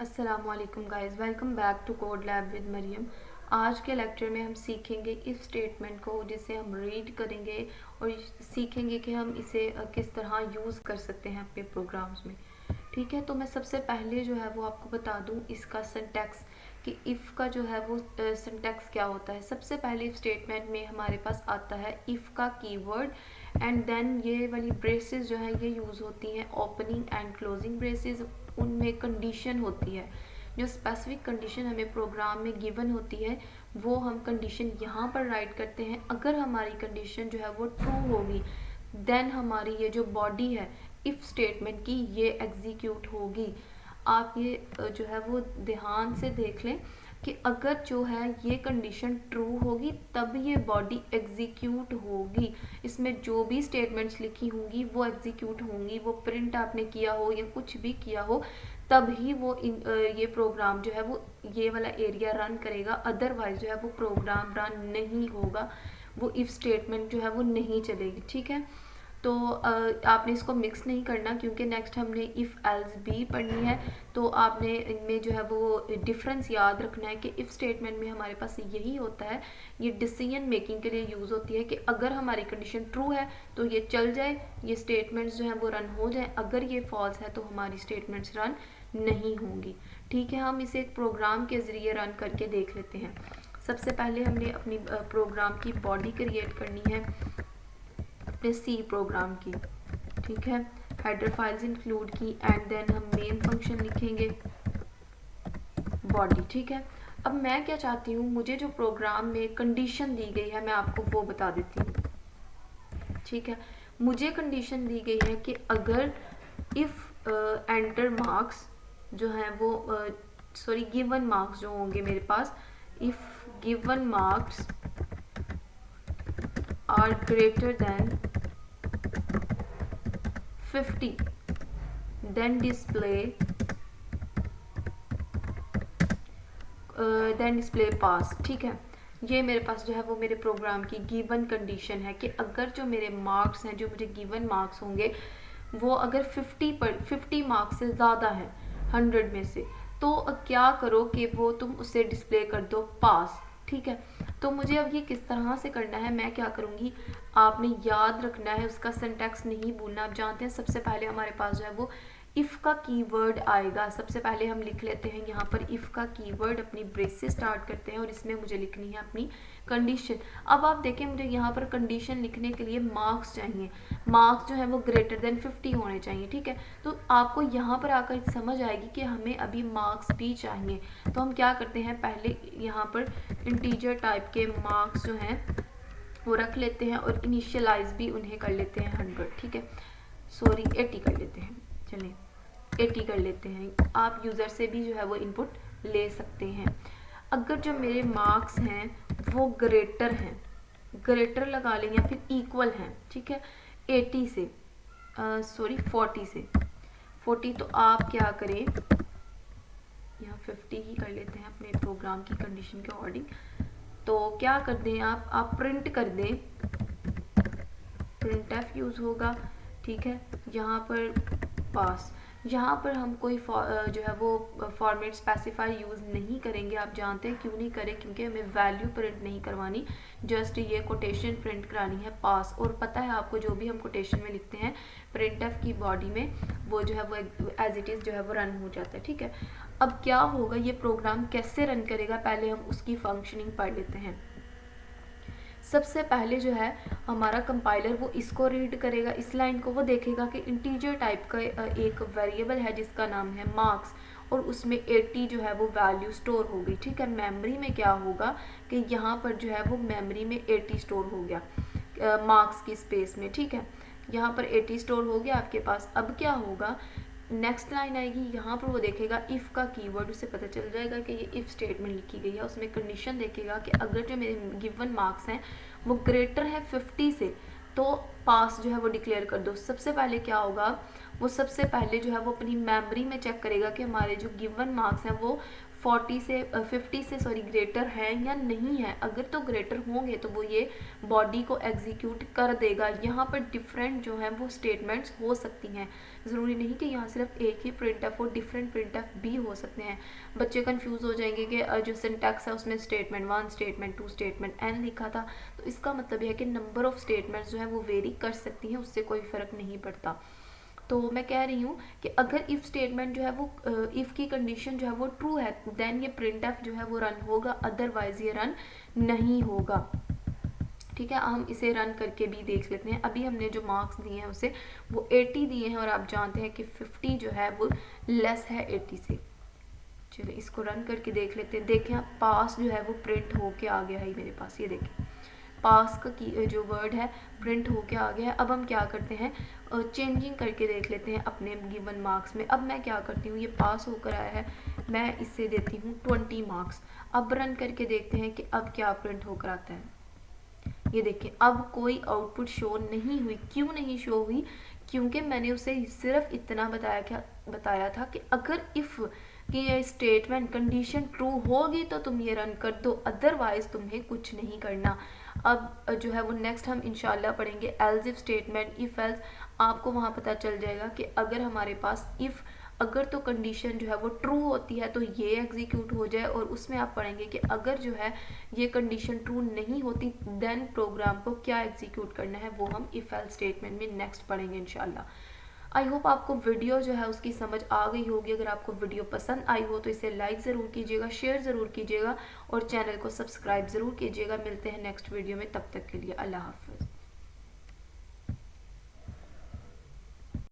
अस्सलामुअलैकुम guys, welcome back to code lab with Maryam. आज के लेक्चर में हम सीखेंगे इफ़ स्टेटमेंट को, जिसे हम रीड करेंगे और सीखेंगे कि हम इसे किस तरह यूज़ कर सकते हैं अपने प्रोग्राम्स में। ठीक है, तो मैं सबसे पहले जो है वो आपको बता दूं इसका सिंटैक्स कि इफ़ का जो है वो सिंटैक्स क्या होता है। सबसे पहले इफ़ स्टेटमेंट में हमारे पास आता है इफ़ का कीवर्ड एंड देन ये वाली ब्रेसेस जो है ये यूज़ होती हैं ओपनिंग एंड क्लोजिंग ब्रेसेस। उनमें कंडीशन होती है, जो स्पेसिफिक कंडीशन हमें प्रोग्राम में गिवन होती है वो हम कंडीशन यहाँ पर राइट करते हैं। अगर हमारी कंडीशन जो है वो ट्रू होगी देन हमारी ये जो बॉडी है इफ़ स्टेटमेंट की ये एग्जीक्यूट होगी। आप ये जो है वो ध्यान से देख लें कि अगर जो है ये कंडीशन ट्रू होगी तब ये बॉडी एग्जीक्यूट होगी। इसमें जो भी स्टेटमेंट्स लिखी होंगी वो एग्जीक्यूट होंगी, वो प्रिंट आपने किया हो या कुछ भी किया हो तब ही वो ये प्रोग्राम जो है वो ये वाला एरिया रन करेगा। अदरवाइज जो है वो प्रोग्राम रन नहीं होगा, वो इफ़ स्टेटमेंट जो है वो नहीं चलेगी। ठीक है, तो आपने इसको मिक्स नहीं करना क्योंकि नेक्स्ट हमने इफ़ एल्स बी पढ़नी है। तो आपने इनमें जो है वो डिफरेंस याद रखना है कि इफ़ स्टेटमेंट में हमारे पास यही होता है, ये डिसीजन मेकिंग के लिए यूज़ होती है कि अगर हमारी कंडीशन ट्रू है तो ये चल जाए, ये स्टेटमेंट्स जो हैं वो रन हो जाए। अगर ये फॉल्स है तो हमारी स्टेटमेंट्स रन नहीं होंगी। ठीक है, हम इसे एक प्रोग्राम के ज़रिए रन करके देख लेते हैं। सबसे पहले हमने अपनी प्रोग्राम की बॉडी क्रिएट करनी है अपने सी प्रोग्राम की। ठीक है, हेडर फाइल्स इंक्लूड की एंड देन हम मेन फंक्शन लिखेंगे बॉडी। ठीक है, अब मैं क्या चाहती हूँ, मुझे जो प्रोग्राम में कंडीशन दी गई है मैं आपको वो बता देती हूँ। ठीक है, मुझे कंडीशन दी गई है कि अगर इफ़ एंटर मार्क्स जो है वो सॉरी गिवन मार्क्स जो होंगे मेरे पास, if given marks are greater than 50 then display pass। ठीक है, ये मेरे पास जो है वो मेरे प्रोग्राम की गिवन कंडीशन है कि अगर जो मेरे मार्क्स हैं, जो मुझे गिवन मार्क्स होंगे वो अगर 50 मार्क्स से ज़्यादा है 100 में से, तो क्या करो कि वो तुम उसे डिस्प्ले कर दो पास। ठीक है, तो मुझे अब ये किस तरह से करना है, मैं क्या करूँगी, आपने याद रखना है, उसका सिंटैक्स नहीं भूलना। आप जानते हैं सबसे पहले हमारे पास जो है वो इफ़ का कीवर्ड आएगा। सबसे पहले हम लिख लेते हैं यहाँ पर इफ़ का कीवर्ड, अपनी ब्रेस से स्टार्ट करते हैं और इसमें मुझे लिखनी है अपनी कंडीशन। अब आप देखें मुझे यहाँ पर कंडीशन लिखने के लिए मार्क्स चाहिए, मार्क्स जो है वो ग्रेटर देन 50 होने चाहिए। ठीक है, तो आपको यहाँ पर आकर समझ आएगी कि हमें अभी मार्क्स भी चाहिए। तो हम क्या करते हैं, पहले यहाँ पर इंटीजर टाइप के मार्क्स जो हैं वो रख लेते हैं और इनिशियलाइज भी उन्हें कर लेते हैं 100। ठीक है, सॉरी 80 कर लेते हैं, चलें 80 कर लेते हैं। आप यूज़र से भी जो है वो इनपुट ले सकते हैं। अगर जो मेरे मार्क्स हैं वो ग्रेटर हैं, ग्रेटर लगा लें या फिर इक्वल हैं, ठीक है 80 से, सॉरी 40 से, 40, तो आप क्या करें, यहाँ 50 ही कर लेते हैं अपने प्रोग्राम की कंडीशन के अकॉर्डिंग। तो क्या कर दें आप प्रिंट कर दें, प्रिंट एफ यूज़ होगा। ठीक है, यहाँ पर पास, यहाँ पर हम कोई जो है वो फॉर्मेट स्पेसिफाई यूज़ नहीं करेंगे। आप जानते हैं क्यों नहीं करें, क्योंकि हमें वैल्यू प्रिंट नहीं करवानी, जस्ट ये कोटेशन प्रिंट करानी है पास। और पता है आपको जो भी हम कोटेशन में लिखते हैं प्रिंट एफ की बॉडी में वो जो है वो एज इट इज़ जो है वो रन हो जाता है। ठीक है, अब क्या होगा, ये प्रोग्राम कैसे रन करेगा, पहले हम उसकी फंक्शनिंग पढ़ लेते हैं। सबसे पहले जो है हमारा कंपाइलर वो इसको रीड करेगा, इस लाइन को, वो देखेगा कि इंटीजर टाइप का एक वेरिएबल है जिसका नाम है मार्क्स और उसमें 80 जो है वो वैल्यू स्टोर हो गई। ठीक है, मेमोरी में क्या होगा कि यहाँ पर जो है वो मेमोरी में 80 स्टोर हो गया मार्क्स की स्पेस में। ठीक है, यहाँ पर 80 स्टोर हो गया आपके पास। अब क्या होगा, नेक्स्ट लाइन आएगी, यहाँ पर वो देखेगा इफ़ का कीवर्ड, उसे पता चल जाएगा कि ये इफ़ स्टेटमेंट लिखी गई है। उसमें कंडीशन देखेगा कि अगर जो मेरे गिवन मार्क्स हैं वो ग्रेटर है 50 से तो पास जो है वो डिक्लेयर कर दो। सबसे पहले क्या होगा, वो सबसे पहले जो है वो अपनी मेमोरी में चेक करेगा कि हमारे जो गिवन मार्क्स हैं वो 50 से ग्रेटर हैं या नहीं है। अगर तो ग्रेटर होंगे तो वो ये बॉडी को एग्जीक्यूट कर देगा। यहाँ पर डिफरेंट जो है वो स्टेटमेंट्स हो सकती हैं, ज़रूरी नहीं कि यहाँ सिर्फ एक ही प्रिंटफ हो, डिफरेंट प्रिंटफ भी हो सकते हैं। बच्चे कंफ्यूज हो जाएंगे कि जो सिंटैक्स है उसमें स्टेटमेंट 1, स्टेटमेंट 2, स्टेटमेंट n लिखा था, तो इसका मतलब यह है कि नंबर ऑफ स्टेटमेंट्स जो है वो वेरी कर सकती हैं, उससे कोई फ़र्क नहीं पड़ता। तो मैं कह रही हूँ कि अगर इफ़ स्टेटमेंट जो है वो इफ़ की कंडीशन जो है वो ट्रू है, देन ये प्रिंटफ जो है वो रन होगा, अदरवाइज ये रन नहीं होगा। ठीक है, हम इसे रन करके भी देख लेते हैं। अभी हमने जो मार्क्स दिए हैं उसे वो 80 दिए हैं और आप जानते हैं कि 50 जो है वो लेस है 80 से। चलिए इसको रन करके देख लेते हैं। देखें आप, पास जो है वो प्रिंट होके आ गया है मेरे पास, ये देखें पास का की जो वर्ड है प्रिंट होके आ गया है। अब हम क्या करते हैं, चेंजिंग करके देख लेते हैं अपने गिवन मार्क्स में। अब मैं क्या करती हूँ, ये पास होकर आया है, मैं इससे देती हूँ 20 मार्क्स। अब रन करके देखते हैं कि अब क्या प्रिंट होकर आता है। ये देखिए अब कोई आउटपुट शो नहीं हुई। क्यों नहीं शो हुई? क्योंकि मैंने उसे सिर्फ इतना बताया था कि अगर इफ़ कि ये स्टेटमेंट कंडीशन ट्रू होगी तो तुम ये रन कर दो, अदरवाइज तुम्हें कुछ नहीं करना। अब जो है वो नेक्स्ट हम इंशाल्लाह पढ़ेंगे else if statement, if else. आपको वहाँ पता चल जाएगा कि अगर हमारे पास इफ़ अगर तो कंडीशन जो है वो ट्रू होती है तो ये एग्जीक्यूट हो जाए, और उसमें आप पढ़ेंगे कि अगर जो है ये कंडीशन ट्रू नहीं होती देन प्रोग्राम को क्या एग्जीक्यूट करना है, वो हम इफ एल्स स्टेटमेंट में नेक्स्ट पढ़ेंगे इंशाल्लाह। आई होप आपको वीडियो जो है उसकी समझ आ गई होगी। अगर आपको वीडियो पसंद आई हो तो इसे लाइक ज़रूर कीजिएगा, शेयर ज़रूर कीजिएगा और चैनल को सब्सक्राइब ज़रूर कीजिएगा। मिलते हैं नेक्स्ट वीडियो में, तब तक के लिए अल्लाह हाफ़िज़।